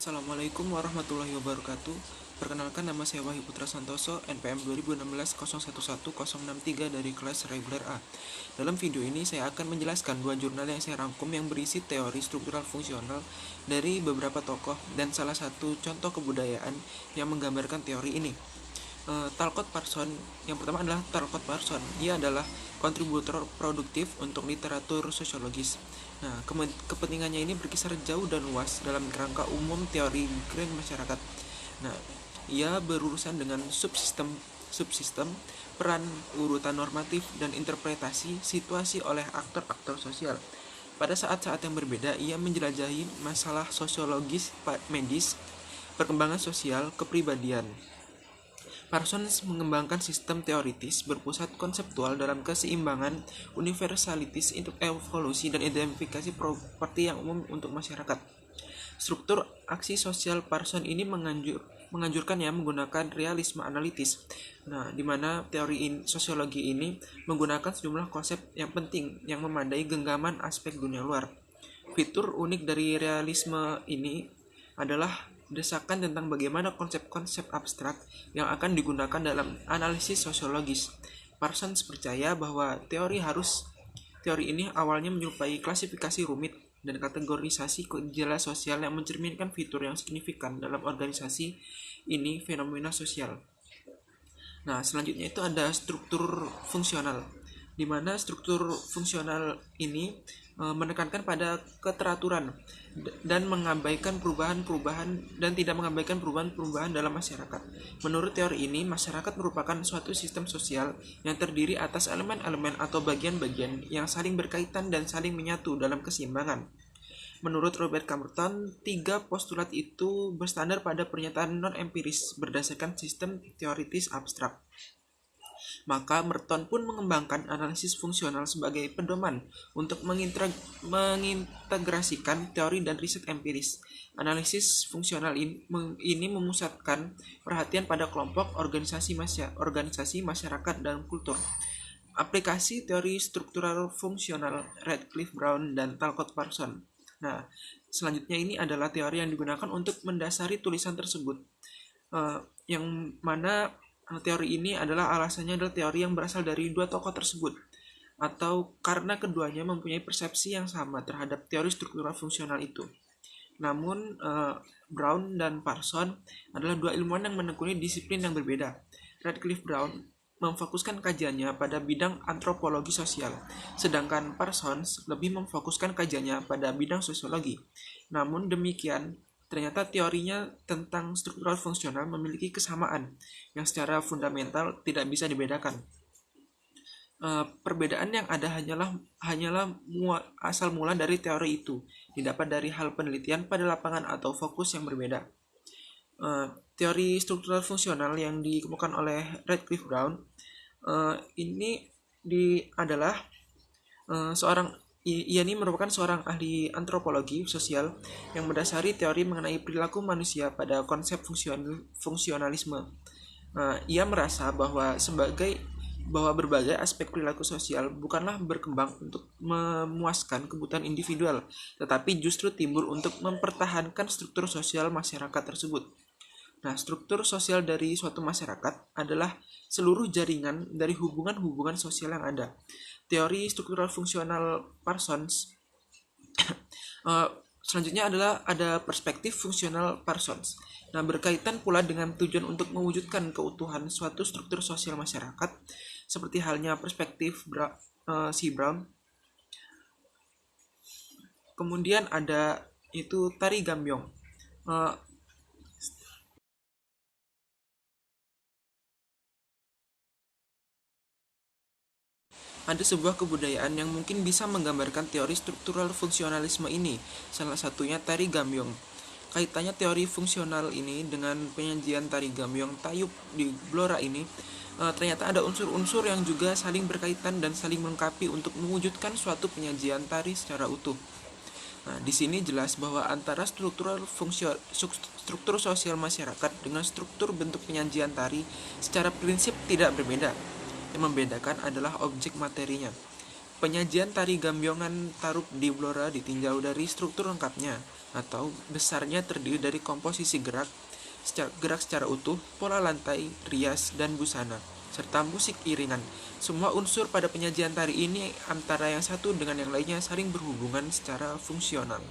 Assalamualaikum warahmatullahi wabarakatuh. Perkenalkan, nama saya Wahyu Putra Santoso, NPM 2016 011063 dari kelas reguler A. Dalam video ini saya akan menjelaskan dua jurnal yang saya rangkum yang berisi teori struktural fungsional dari beberapa tokoh dan salah satu contoh kebudayaan yang menggambarkan teori ini. Talcott Parson, yang pertama adalah Talcott Parson. Ia adalah kontributor produktif untuk literatur sosiologis. Nah, kepentingannya ini berkisar jauh dan luas dalam kerangka umum teori grand masyarakat. Nah, ia berurusan dengan subsistem, peran, urutan normatif, dan interpretasi situasi oleh aktor-aktor sosial. Pada saat-saat yang berbeda, ia menjelajahi masalah sosiologis, medis, perkembangan sosial, kepribadian. Parsons mengembangkan sistem teoritis berpusat konseptual dalam keseimbangan, universalitis untuk evolusi, dan identifikasi properti yang umum untuk masyarakat. Struktur aksi sosial Parsons ini menganjurkannya menggunakan realisme analitis. Nah, di mana teori sosiologi ini menggunakan sejumlah konsep yang penting yang memadai genggaman aspek dunia luar. Fitur unik dari realisme ini adalah desakan tentang bagaimana konsep-konsep abstrak yang akan digunakan dalam analisis sosiologis. Parsons percaya bahwa teori ini awalnya menyerupai klasifikasi rumit dan kategorisasi gejala sosial yang mencerminkan fitur yang signifikan dalam organisasi ini fenomena sosial. Nah, selanjutnya itu ada struktur fungsional, di mana struktur fungsional ini menekankan pada keteraturan dan mengabaikan perubahan-perubahan dan tidak mengabaikan perubahan-perubahan dalam masyarakat. Menurut teori ini, masyarakat merupakan suatu sistem sosial yang terdiri atas elemen-elemen atau bagian-bagian yang saling berkaitan dan saling menyatu dalam keseimbangan. Menurut Robert Camerton, 3 postulat itu bersandar pada pernyataan non-empiris berdasarkan sistem teoritis abstrak. Maka Merton pun mengembangkan analisis fungsional sebagai pedoman untuk mengintegrasikan teori dan riset empiris. Analisis fungsional ini memusatkan perhatian pada kelompok, organisasi masyarakat, dan kultur. Aplikasi teori struktural fungsional Radcliffe Brown dan Talcott Parson. Nah, selanjutnya ini adalah teori yang digunakan untuk mendasari tulisan tersebut, yang mana teori ini alasannya adalah teori yang berasal dari dua tokoh tersebut, atau karena keduanya mempunyai persepsi yang sama terhadap teori struktural fungsional itu. Namun, Brown dan Parson adalah dua ilmuwan yang menekuni disiplin yang berbeda. Radcliffe Brown memfokuskan kajiannya pada bidang antropologi sosial, sedangkan Parsons lebih memfokuskan kajiannya pada bidang sosiologi. Namun demikian, ternyata teorinya tentang struktural fungsional memiliki kesamaan yang secara fundamental tidak bisa dibedakan. Perbedaan yang ada hanyalah asal mula dari teori itu, didapat dari hal penelitian pada lapangan atau fokus yang berbeda. Teori struktural fungsional yang dikemukakan oleh Radcliffe Brown ini adalah ia ini merupakan seorang ahli antropologi sosial yang mendasari teori mengenai perilaku manusia pada konsep fungsionalisme. Ia merasa bahwa berbagai aspek perilaku sosial bukanlah berkembang untuk memuaskan kebutuhan individual, tetapi justru timbul untuk mempertahankan struktur sosial masyarakat tersebut. Nah, struktur sosial dari suatu masyarakat adalah seluruh jaringan dari hubungan-hubungan sosial yang ada. Teori struktural fungsional Parsons selanjutnya adalah ada perspektif fungsional Parsons. Nah, berkaitan pula dengan tujuan untuk mewujudkan keutuhan suatu struktur sosial masyarakat, seperti halnya perspektif Brown. Kemudian ada itu Tari Gambyong. Ada sebuah kebudayaan yang mungkin bisa menggambarkan teori struktural fungsionalisme ini, salah satunya Tari Gambyong. Kaitannya teori fungsional ini dengan penyajian Tari Gambyong Tayub di Blora ini, ternyata ada unsur-unsur yang juga saling berkaitan dan saling melengkapi untuk mewujudkan suatu penyajian tari secara utuh. Nah, di sini jelas bahwa antara struktur sosial masyarakat dengan struktur bentuk penyajian tari secara prinsip tidak berbeda. Yang membedakan adalah objek materinya. Penyajian tari gambyongan Tarub di Blora ditinjau dari struktur lengkapnya, atau besarnya terdiri dari komposisi gerak secara utuh, pola lantai, rias, dan busana, serta musik iringan. Semua unsur pada penyajian tari ini antara yang satu dengan yang lainnya saling berhubungan secara fungsional.